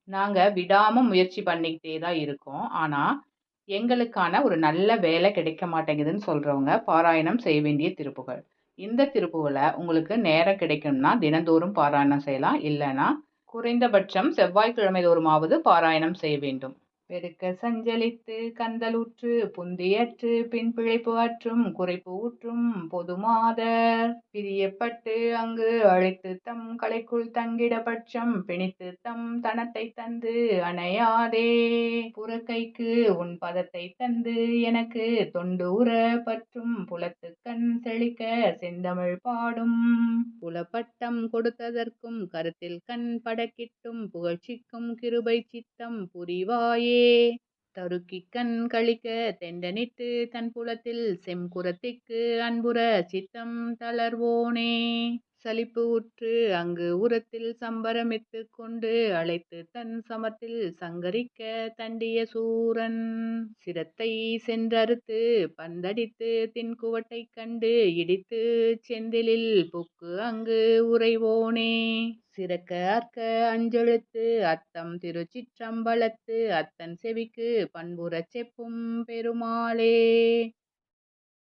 நாங்க விடாம முயற்சி பண்ணிக்கிட்டே தான் இருக்கோம். ஆனா, எங்களுக்கான ஒரு நல்ல வேலை கிடைக்க மாட்டேங்குதுன்னு சொல்றவங்க, பாராயணம் செய்ய வேண்டிய திருப்புகள். இந்த திருப்புகள உங்களுக்கு நேரம் கிடைக்கும்னா, தினந்தோறும் பாராயணம் செய்யலாம். இல்லன்னா, குறைந்தபட்சம் செவ்வாய்க்கிழமை தோறுமாவது பாராயணம் செய்ய வேண்டும். பெருக்க சஞ்சலித்து கந்தலுற்று புந்தியற்று பின் பிழைப்பு அற்றும் குறைப்பு ஊற்றும் பொதுமாதர் பிரியப்பட்டு அங்கு அழைத்து தம் கலைக்குள் தங்கிட பட்சம் பிணித்து தம் தனத்தை தந்து அணையாதே புறக்கைக்கு உன் பதத்தை தந்து எனக்கு தொண்டு உற பற்றும் புலத்துக்கண் செழிக்க செந்தமிழ் பாடும் புலப்பட்டம் கொடுத்ததற்கும் கருத்தில் கண் படக்கிட்டும் புகழ்ச்சிக்கும் கிருபை சித்தம் புரிவாயே தருக்கிக் கண் கழிக்க தெண்டனிட்டு தன் புலத்தில் செம்குரத்திக்கு அன்புற சித்தம் தளர்வோனே சலிப்பு உற்று அங்கு உரத்தில் சம்பரமித்து கொண்டு அழைத்து தன் சமத்தில் சங்கரிக்க தண்டிய சூரன் சிரத்தை சென்றறுத்து பந்தடித்து தின்குவட்டை கண்டு இடித்து செந்திலில் புக்கு அங்கு உறைவோனே சிறக்க அற்க அஞ்செழுத்து அத்தம் திருச்சிற்றம்பலத்து அத்தன் செவிக்கு பண்புறச் செப்பும் பெருமாளே